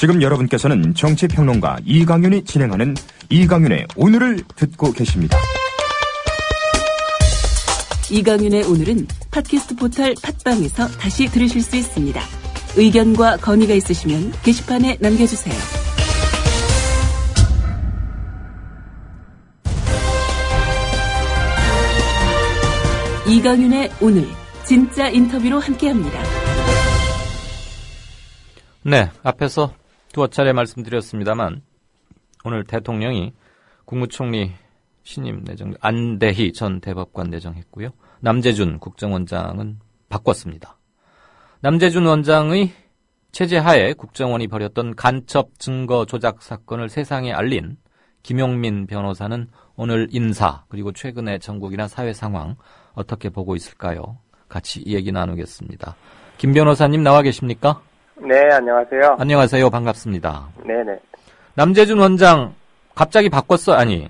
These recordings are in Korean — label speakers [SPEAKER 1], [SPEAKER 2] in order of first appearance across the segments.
[SPEAKER 1] 지금 여러분께서는 정치평론가 이강윤이 진행하는 이강윤의 오늘을 듣고 계십니다.
[SPEAKER 2] 이강윤의 오늘은 팟캐스트 포털 팟빵에서 다시 들으실 수 있습니다. 의견과 건의가 있으시면 게시판에 남겨주세요. 이강윤의 오늘 진짜 인터뷰로 함께합니다.
[SPEAKER 3] 네, 앞에서 두어 차례 말씀드렸습니다만 오늘 대통령이 국무총리 신임 내정 안대희 전 대법관 내정했고요. 남재준 국정원장은 바꿨습니다. 남재준 원장의 체제하에 국정원이 벌였던 간첩 증거 조작 사건을 세상에 알린 김용민 변호사는 오늘 인사 그리고 최근의 전국이나 사회 상황 어떻게 보고 있을까요? 같이 얘기 나누겠습니다. 김 변호사님 나와 계십니까?
[SPEAKER 4] 네, 안녕하세요.
[SPEAKER 3] 안녕하세요. 반갑습니다.
[SPEAKER 4] 네네.
[SPEAKER 3] 남재준 원장 갑자기 바꿨어? 아니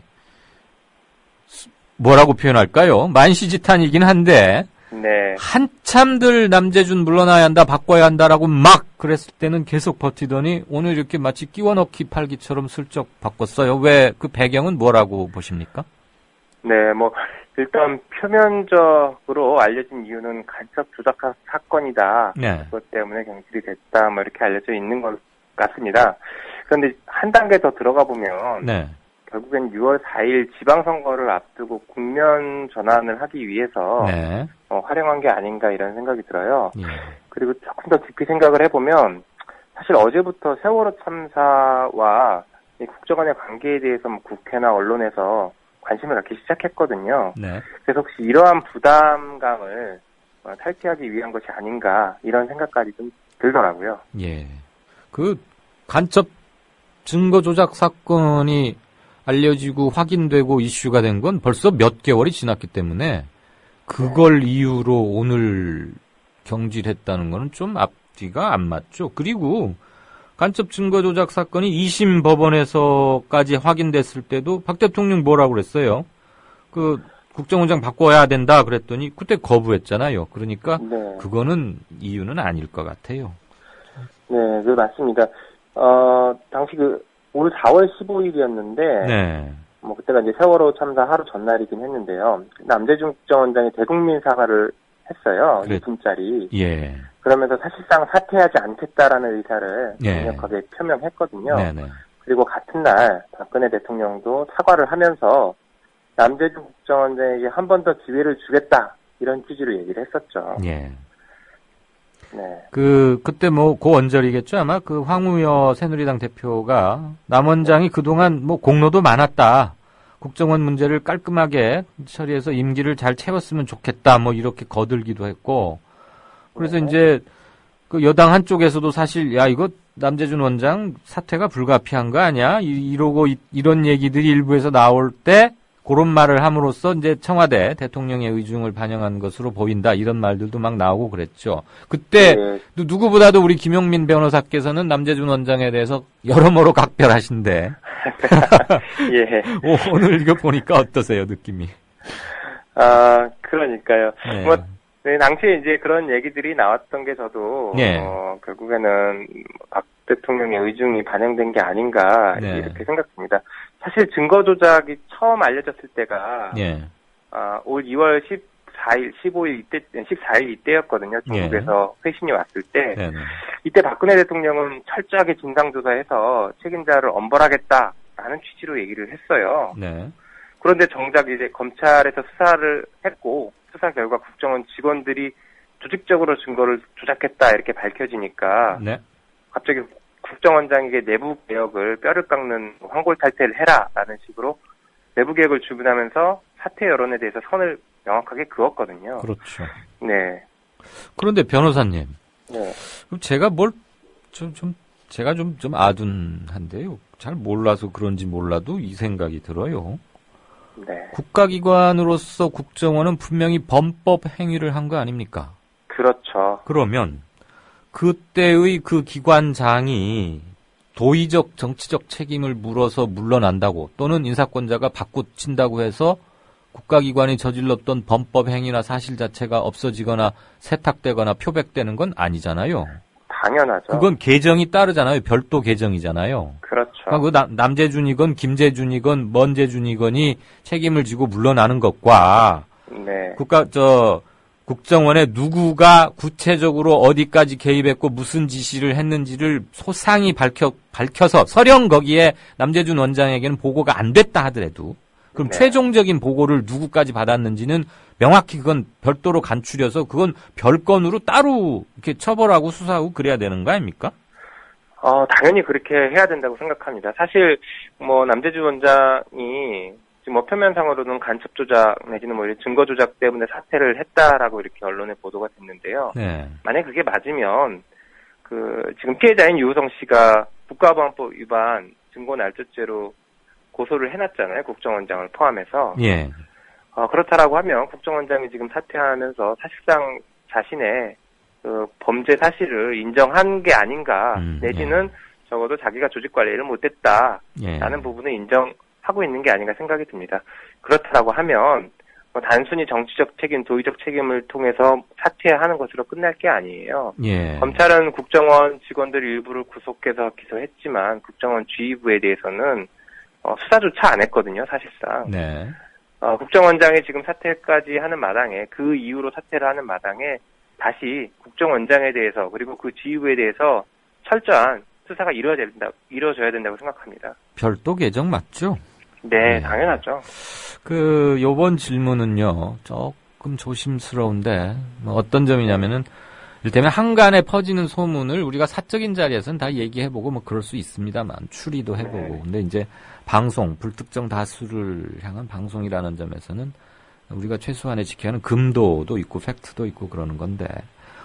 [SPEAKER 3] 뭐라고 표현할까요? 만시지탄이긴 한데
[SPEAKER 4] 네.
[SPEAKER 3] 한참들 남재준 물러나야 한다, 바꿔야 한다라고 막 그랬을 때는 계속 버티더니 오늘 이렇게 마치 끼워넣기 팔기처럼 슬쩍 바꿨어요. 왜 그 배경은 뭐라고 보십니까?
[SPEAKER 4] 네, 일단 표면적으로 알려진 이유는 간첩 조작 사건이다.
[SPEAKER 3] 네.
[SPEAKER 4] 그것 때문에 경질이 됐다. 이렇게 알려져 있는 것 같습니다. 그런데 한 단계 더 들어가 보면
[SPEAKER 3] 네.
[SPEAKER 4] 결국엔 6월 4일 지방선거를 앞두고 국면 전환을 하기 위해서
[SPEAKER 3] 네.
[SPEAKER 4] 활용한 게 아닌가 이런 생각이 들어요.
[SPEAKER 3] 예.
[SPEAKER 4] 그리고 조금 더 깊이 생각을 해보면 사실 어제부터 세월호 참사와 이 국정원의 관계에 대해서 국회나 언론에서 관심을 갖기 시작했거든요.
[SPEAKER 3] 네.
[SPEAKER 4] 그래서 혹시 이러한 부담감을 탈피하기 위한 것이 아닌가 이런 생각까지 좀 들더라고요.
[SPEAKER 3] 예. 그 간첩 증거 조작 사건이 알려지고 확인되고 이슈가 된 건 벌써 몇 개월이 지났기 때문에 그걸 이유로 오늘 경질했다는 거는 좀 앞뒤가 안 맞죠. 그리고 간첩 증거 조작 사건이 2심 법원에서까지 확인됐을 때도 박 대통령 뭐라고 그랬어요? 그 국정원장 바꿔야 된다 그랬더니 그때 거부했잖아요. 그러니까
[SPEAKER 4] 네.
[SPEAKER 3] 그거는 이유는 아닐 것 같아요.
[SPEAKER 4] 네, 맞습니다. 당시 올 4월 15일이었는데
[SPEAKER 3] 네.
[SPEAKER 4] 그때가 이제 세월호 참사 하루 전날이긴 했는데요. 남재준 국정원장이 대국민 사과를 했어요.
[SPEAKER 3] 그래.
[SPEAKER 4] 2분짜리.
[SPEAKER 3] 예.
[SPEAKER 4] 그러면서 사실상 사퇴하지 않겠다라는 의사를
[SPEAKER 3] 예.
[SPEAKER 4] 강력하게 표명했거든요.
[SPEAKER 3] 네네.
[SPEAKER 4] 그리고 같은 날 박근혜 대통령도 사과를 하면서 남재준 국정원장에게 한 번 더 기회를 주겠다 이런 취지로 얘기를 했었죠.
[SPEAKER 3] 예.
[SPEAKER 4] 네.
[SPEAKER 3] 그때 고 언저리겠죠. 아마 그 황우여 새누리당 대표가 남 원장이 그동안 공로도 많았다. 국정원 문제를 깔끔하게 처리해서 임기를 잘 채웠으면 좋겠다. 이렇게 거들기도 했고. 그래서
[SPEAKER 4] 네.
[SPEAKER 3] 이제 그 여당 한쪽에서도 사실 야 이거 남재준 원장 사퇴가 불가피한 거 아니야? 이러고 이런 얘기들이 일부에서 나올 때 그런 말을 함으로써 이제 청와대 대통령의 의중을 반영한 것으로 보인다. 이런 말들도 막 나오고 그랬죠. 그때
[SPEAKER 4] 네.
[SPEAKER 3] 누구보다도 우리 김용민 변호사께서는 남재준 원장에 대해서 여러모로 각별하신데.
[SPEAKER 4] 예.
[SPEAKER 3] 오늘 이거 보니까 어떠세요, 느낌이?
[SPEAKER 4] 그러니까요.
[SPEAKER 3] 네.
[SPEAKER 4] 네, 당시에 이제 그런 얘기들이 나왔던 게 저도,
[SPEAKER 3] 네.
[SPEAKER 4] 결국에는 박 대통령의 의중이 반영된 게 아닌가,
[SPEAKER 3] 네.
[SPEAKER 4] 이렇게 생각합니다. 사실 증거 조작이 처음 알려졌을 때가,
[SPEAKER 3] 예.
[SPEAKER 4] 올 2월 14일, 14일 이때였거든요. 중국에서 회신이 왔을 때.
[SPEAKER 3] 네네.
[SPEAKER 4] 이때 박근혜 대통령은 철저하게 진상조사해서 책임자를 엄벌하겠다라는 취지로 얘기를 했어요.
[SPEAKER 3] 네.
[SPEAKER 4] 그런데 정작 이제 검찰에서 수사를 했고, 수사 결과 국정원 직원들이 조직적으로 증거를 조작했다 이렇게 밝혀지니까
[SPEAKER 3] 네.
[SPEAKER 4] 갑자기 국정원장에게 내부 개혁을 뼈를 깎는 황골탈퇴를 해라라는 식으로 내부 개혁을 주문하면서 사퇴 여론에 대해서 선을 명확하게 그었거든요.
[SPEAKER 3] 그렇죠.
[SPEAKER 4] 네.
[SPEAKER 3] 그런데 변호사님,
[SPEAKER 4] 네.
[SPEAKER 3] 그럼 제가 제가 좀 아둔한데요. 잘 몰라서 그런지 몰라도 이 생각이 들어요.
[SPEAKER 4] 네.
[SPEAKER 3] 국가기관으로서 국정원은 분명히 범법 행위를 한 거 아닙니까?
[SPEAKER 4] 그렇죠.
[SPEAKER 3] 그러면 그때의 그 기관장이 도의적 정치적 책임을 물어서 물러난다고 또는 인사권자가 바꿔친다고 해서 국가기관이 저질렀던 범법 행위나 사실 자체가 없어지거나 세탁되거나 표백되는 건 아니잖아요.
[SPEAKER 4] 당연하죠.
[SPEAKER 3] 그건 계정이 따르잖아요. 별도 계정이잖아요.
[SPEAKER 4] 그렇죠.
[SPEAKER 3] 그러니까 그 남재준이건 김재준이건 먼재준이건이 책임을 지고 물러나는 것과
[SPEAKER 4] 네.
[SPEAKER 3] 국정원에 누구가 구체적으로 어디까지 개입했고 무슨 지시를 했는지를 소상히 밝혀서 설령 거기에 남재준 원장에게는 보고가 안 됐다 하더라도 그럼
[SPEAKER 4] 네.
[SPEAKER 3] 최종적인 보고를 누구까지 받았는지는 명확히 그건 별도로 간추려서 그건 별건으로 따로 이렇게 처벌하고 수사하고 그래야 되는 거 아닙니까?
[SPEAKER 4] 당연히 그렇게 해야 된다고 생각합니다. 사실 남재준 원장이 지금 표면상으로는 간첩 조작 내지는 증거 조작 때문에 사퇴를 했다라고 이렇게 언론에 보도가 됐는데요.
[SPEAKER 3] 네.
[SPEAKER 4] 만약 그게 맞으면 지금 피해자인 유호성 씨가 국가보안법 위반 증거 날조죄로 고소를 해놨잖아요. 국정원장을 포함해서.
[SPEAKER 3] 예.
[SPEAKER 4] 그렇다라고 하면 국정원장이 지금 사퇴하면서 사실상 자신의 범죄 사실을 인정한 게 아닌가, 내지는 적어도 자기가 조직 관리를 못했다라는 부분을 인정하고 있는 게 아닌가 생각이 듭니다. 그렇다라고 하면 단순히 정치적 책임, 도의적 책임을 통해서 사퇴하는 것으로 끝날 게 아니에요.
[SPEAKER 3] 예.
[SPEAKER 4] 검찰은 국정원 직원들 일부를 구속해서 기소했지만 국정원 지휘부에 대해서는 수사조차 안 했거든요, 사실상.
[SPEAKER 3] 네.
[SPEAKER 4] 국정원장이 지금 사퇴까지 하는 마당에, 그 이후로 사퇴를 하는 마당에 다시 국정원장에 대해서 그리고 그 지휘부에 대해서 철저한 수사가 이루어져야 된다고 생각합니다.
[SPEAKER 3] 별도 계정 맞죠?
[SPEAKER 4] 네, 당연하죠.
[SPEAKER 3] 요번 질문은요, 조금 조심스러운데, 어떤 점이냐면은, 이를테면 한간에 퍼지는 소문을 우리가 사적인 자리에서는 다 얘기해보고 그럴 수 있습니다만, 추리도 해보고. 근데 이제 방송, 불특정 다수를 향한 방송이라는 점에서는 우리가 최소한의 지켜야 하는 금도도 있고, 팩트도 있고 그러는 건데,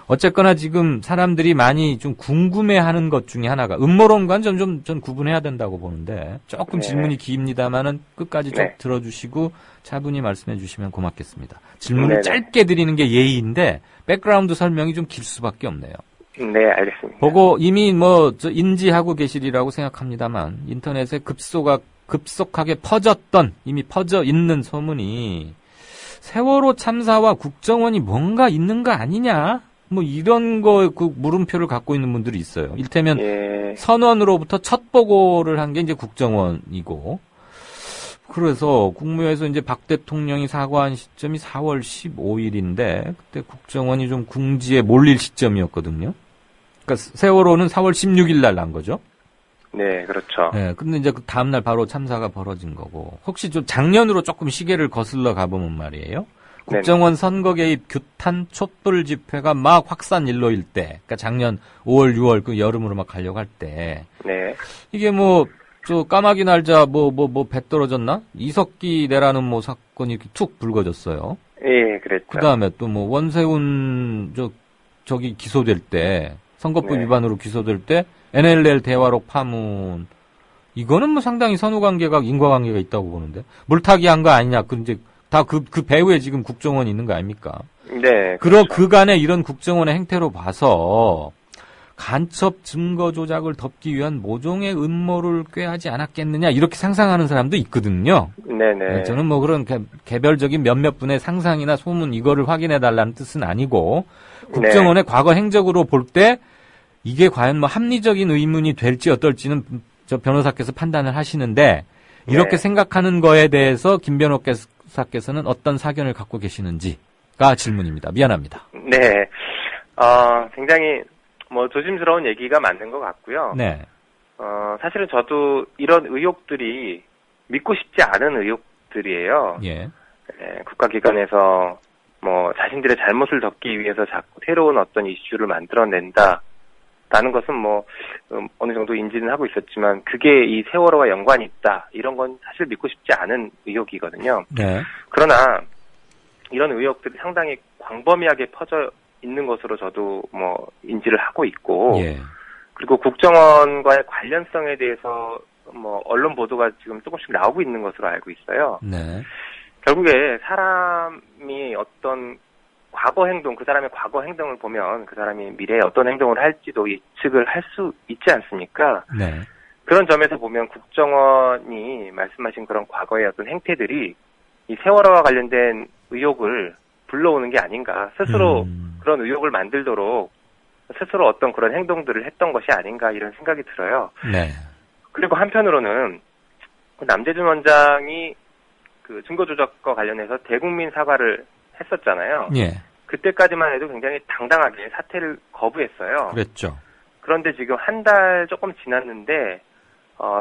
[SPEAKER 3] 어쨌거나 지금 사람들이 많이 좀 궁금해하는 것 중에 하나가 음모론과는 전 구분해야 된다고 보는데 조금 질문이 깁니다만은 끝까지 쭉 들어주시고 차분히 말씀해 주시면 고맙겠습니다. 질문을 짧게 드리는 게 예의인데 백그라운드 설명이 좀 길 수밖에 없네요.
[SPEAKER 4] 네, 알겠습니다.
[SPEAKER 3] 보고 이미 인지하고 계시리라고 생각합니다만 인터넷에 급속하게 이미 퍼져 있는 소문이 세월호 참사와 국정원이 뭔가 있는 거 아니냐? 이런 물음표를 갖고 있는 분들이 있어요. 이를테면, 선원으로부터 첫 보고를 한 게 이제 국정원이고, 그래서 국무회에서 이제 박 대통령이 사과한 시점이 4월 15일인데, 그때 국정원이 좀 궁지에 몰릴 시점이었거든요. 그러니까 세월호는 4월 16일 날 난 거죠.
[SPEAKER 4] 네, 그렇죠.
[SPEAKER 3] 네, 근데 이제 그 다음날 바로 참사가 벌어진 거고, 혹시 좀 작년으로 조금 시계를 거슬러 가보면 말이에요. 국정원 선거 개입 규탄 촛불 집회가 막 확산 일로일 때, 그러니까 작년 5월, 6월 그 여름으로 막 가려고 할 때,
[SPEAKER 4] 네.
[SPEAKER 3] 이게 까마귀 날자 배 떨어졌나? 이석기 내라는 사건이 이렇게 툭 불거졌어요.
[SPEAKER 4] 예, 그랬죠.
[SPEAKER 3] 그 다음에 또 원세훈 저기 기소될 때, 선거법 위반으로 기소될 때, NLL 대화록 파문, 이거는 상당히 인과관계가 있다고 보는데, 물타기 한 거 아니냐, 그 배후에 지금 국정원이 있는 거 아닙니까?
[SPEAKER 4] 네. 그렇죠.
[SPEAKER 3] 그간의 이런 국정원의 행태로 봐서 간첩 증거 조작을 덮기 위한 모종의 음모를 꾀하지 않았겠느냐 이렇게 상상하는 사람도 있거든요.
[SPEAKER 4] 네네.
[SPEAKER 3] 저는 그런 개별적인 몇몇 분의 상상이나 소문 이거를 확인해 달라는 뜻은 아니고 국정원의 과거 행적으로 볼 때 이게 과연 합리적인 의문이 될지 어떨지는 저 변호사께서 판단을 하시는데 이렇게 생각하는 거에 대해서 김 변호사께서는 어떤 사견을 갖고 계시는지가 질문입니다. 미안합니다.
[SPEAKER 4] 네. 굉장히 조심스러운 얘기가 맞는 것 같고요.
[SPEAKER 3] 네.
[SPEAKER 4] 사실은 저도 이런 의혹들이 믿고 싶지 않은 의혹들이에요.
[SPEAKER 3] 예.
[SPEAKER 4] 국가기관에서 자신들의 잘못을 덮기 위해서 자꾸 새로운 어떤 이슈를 만들어낸다. 라는 것은 어느 정도 인지는 하고 있었지만, 그게 이 세월호와 연관이 있다. 이런 건 사실 믿고 싶지 않은 의혹이거든요.
[SPEAKER 3] 네.
[SPEAKER 4] 그러나, 이런 의혹들이 상당히 광범위하게 퍼져 있는 것으로 저도 인지를 하고 있고, 그리고 국정원과의 관련성에 대해서 언론 보도가 지금 조금씩 나오고 있는 것으로 알고 있어요.
[SPEAKER 3] 네.
[SPEAKER 4] 결국에 사람이 어떤 과거 행동, 그 사람의 과거 행동을 보면 그 사람이 미래에 어떤 행동을 할지도 예측을 할 수 있지 않습니까?
[SPEAKER 3] 네.
[SPEAKER 4] 그런 점에서 보면 국정원이 말씀하신 그런 과거의 어떤 행태들이 이 세월호와 관련된 의혹을 불러오는 게 아닌가. 스스로 그런 의혹을 만들도록 스스로 어떤 그런 행동들을 했던 것이 아닌가 이런 생각이 들어요.
[SPEAKER 3] 네.
[SPEAKER 4] 그리고 한편으로는 남재준 원장이 그 증거조작과 관련해서 대국민 사과를 했었잖아요.
[SPEAKER 3] 예.
[SPEAKER 4] 그때까지만 해도 굉장히 당당하게 사퇴를 거부했어요.
[SPEAKER 3] 그랬죠.
[SPEAKER 4] 그런데 지금 한 달 조금 지났는데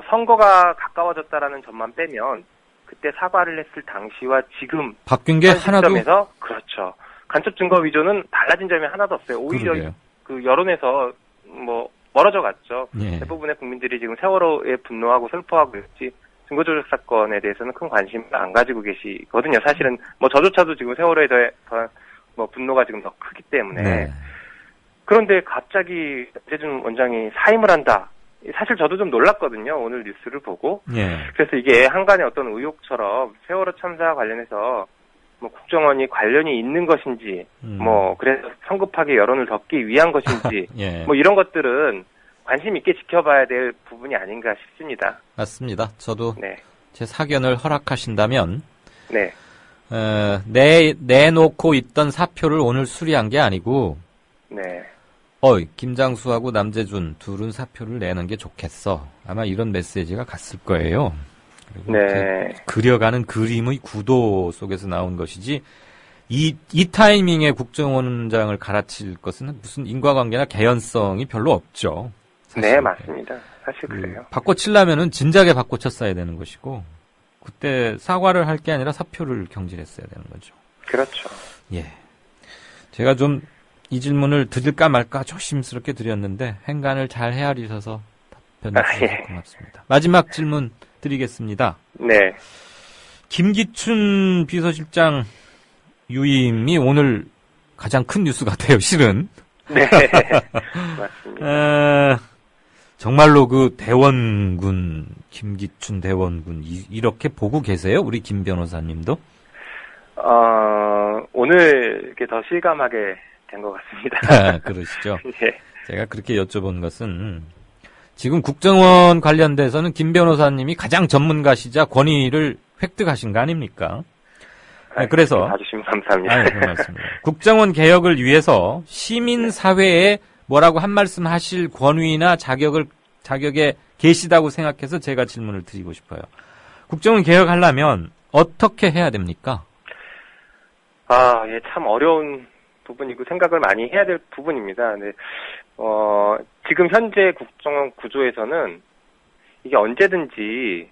[SPEAKER 4] 선거가 가까워졌다라는 점만 빼면 그때 사과를 했을 당시와 지금
[SPEAKER 3] 바뀐 게 하나도
[SPEAKER 4] 시점에서 그렇죠. 간첩 증거 위조는 달라진 점이 하나도 없어요. 오히려
[SPEAKER 3] 그러게요.
[SPEAKER 4] 그 여론에서 뭐 멀어져 갔죠.
[SPEAKER 3] 예.
[SPEAKER 4] 대부분의 국민들이 지금 세월호에 분노하고 슬퍼하고 있지 증거조작 사건에 대해서는 큰 관심을 안 가지고 계시거든요. 사실은 뭐 저조차도 지금 세월호에 더 뭐 분노가 지금 더 크기 때문에.
[SPEAKER 3] 네.
[SPEAKER 4] 그런데 갑자기 남재준 원장이 사임을 한다. 사실 저도 좀 놀랐거든요. 오늘 뉴스를 보고.
[SPEAKER 3] 예.
[SPEAKER 4] 그래서 이게 한간의 어떤 의혹처럼 세월호 참사와 관련해서 뭐 국정원이 관련이 있는 것인지, 뭐 그래서 성급하게 여론을 덮기 위한 것인지,
[SPEAKER 3] 예.
[SPEAKER 4] 뭐 이런 것들은 관심 있게 지켜봐야 될 부분이 아닌가 싶습니다.
[SPEAKER 3] 맞습니다. 저도
[SPEAKER 4] 네,
[SPEAKER 3] 제 사견을 허락하신다면
[SPEAKER 4] 네,
[SPEAKER 3] 내놓고 있던 사표를 오늘 수리한 게 아니고
[SPEAKER 4] 네,
[SPEAKER 3] 김장수하고 남재준 둘은 사표를 내는 게 좋겠어. 아마 이런 메시지가 갔을 거예요. 그리고
[SPEAKER 4] 네.
[SPEAKER 3] 그려가는 그림의 구도 속에서 나온 것이지 이 타이밍에 국정원장을 갈아칠 것은 무슨 인과관계나 개연성이 별로 없죠. 사실.
[SPEAKER 4] 네, 맞습니다. 사실 그래요.
[SPEAKER 3] 바꿔치려면은 진작에 바꿔쳤어야 되는 것이고 그때 사과를 할 게 아니라 사표를 경질했어야 되는 거죠.
[SPEAKER 4] 그렇죠.
[SPEAKER 3] 예. 제가 좀 이 질문을 드릴까 말까 조심스럽게 드렸는데 행간을 잘 헤아리셔서 답변해 주셔서
[SPEAKER 4] 예.
[SPEAKER 3] 고맙습니다. 마지막 질문 드리겠습니다.
[SPEAKER 4] 네.
[SPEAKER 3] 김기춘 비서실장 유임이 오늘 가장 큰 뉴스 같아요, 실은.
[SPEAKER 4] 네. 맞습니다.
[SPEAKER 3] 정말로 그 대원군, 김기춘 대원군, 이렇게 보고 계세요? 우리 김 변호사님도?
[SPEAKER 4] 오늘 이렇게 더 실감하게 된 것 같습니다.
[SPEAKER 3] 그러시죠?
[SPEAKER 4] 네.
[SPEAKER 3] 제가 그렇게 여쭤본 것은 지금 국정원 관련돼서는 김 변호사님이 가장 전문가시자 권위를 획득하신 거 아닙니까? 네, 그래서
[SPEAKER 4] 봐주시면 감사합니다.
[SPEAKER 3] 아유, 고맙습니다. 국정원 개혁을 위해서 시민사회에 뭐라고 한 말씀 하실 권위나 자격에 계시다고 생각해서 제가 질문을 드리고 싶어요. 국정원 개혁하려면 어떻게 해야 됩니까?
[SPEAKER 4] 예, 참 어려운 부분이고 생각을 많이 해야 될 부분입니다. 네. 지금 현재 국정원 구조에서는 이게 언제든지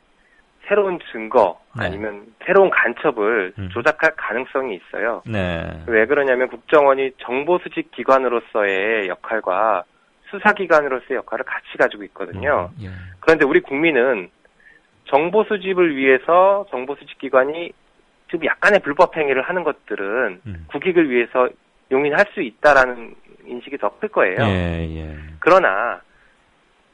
[SPEAKER 4] 새로운 증거 아니면 새로운 간첩을 조작할 가능성이 있어요.
[SPEAKER 3] 네.
[SPEAKER 4] 왜 그러냐면 국정원이 정보 수집 기관으로서의 역할과 수사기관으로서의 역할을 같이 가지고 있거든요.
[SPEAKER 3] 예.
[SPEAKER 4] 그런데 우리 국민은 정보 수집을 위해서 정보 수집 기관이 지금 약간의 불법 행위를 하는 것들은 국익을 위해서 용인할 수 있다라는 인식이 더 클 거예요.
[SPEAKER 3] 예.
[SPEAKER 4] 그러나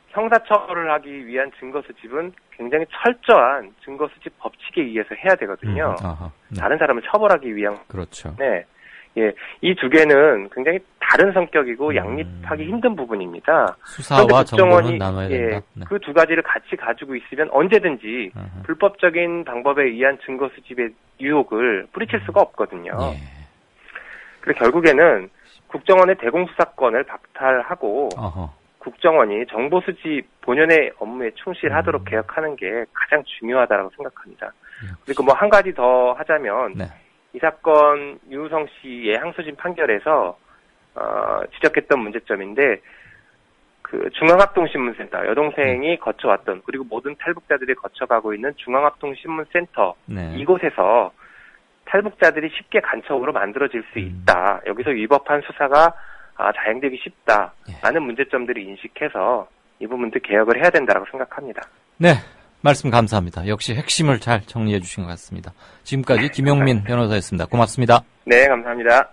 [SPEAKER 4] 형사처벌을 하기 위한 증거 수집은 굉장히 철저한 증거 수집 법칙에 의해서 해야 되거든요.
[SPEAKER 3] 네.
[SPEAKER 4] 다른 사람을 처벌하기 위한.
[SPEAKER 3] 그렇죠.
[SPEAKER 4] 네. 예. 이 두 개는 굉장히 다른 성격이고 양립하기 힘든 부분입니다.
[SPEAKER 3] 수사와 정보는 나눠야 된다. 네.
[SPEAKER 4] 그 두 가지를 같이 가지고 있으면 언제든지 불법적인 방법에 의한 증거 수집의 유혹을 뿌리칠 수가 없거든요.
[SPEAKER 3] 예.
[SPEAKER 4] 그래서 결국에는 국정원의 대공수사권을 박탈하고 국정원이 정보 수집 본연의 업무에 충실하도록 개혁하는 게 가장 중요하다고 생각합니다. 그리고 뭐 한 가지 더 하자면
[SPEAKER 3] 네.
[SPEAKER 4] 이 사건 유우성 씨의 항소심 판결에서 지적했던 문제점인데 그 중앙합동신문센터 여동생이 거쳐왔던 그리고 모든 탈북자들이 거쳐가고 있는 중앙합동신문센터
[SPEAKER 3] 네.
[SPEAKER 4] 이곳에서 탈북자들이 쉽게 간첩으로 만들어질 수 있다. 여기서 위법한 수사가 자행되기 쉽다라는 문제점들을 인식해서 이 부분도 개혁을 해야 된다고 생각합니다.
[SPEAKER 3] 네, 말씀 감사합니다. 역시 핵심을 잘 정리해 주신 것 같습니다. 지금까지 김용민 변호사였습니다. 고맙습니다.
[SPEAKER 4] 네, 감사합니다.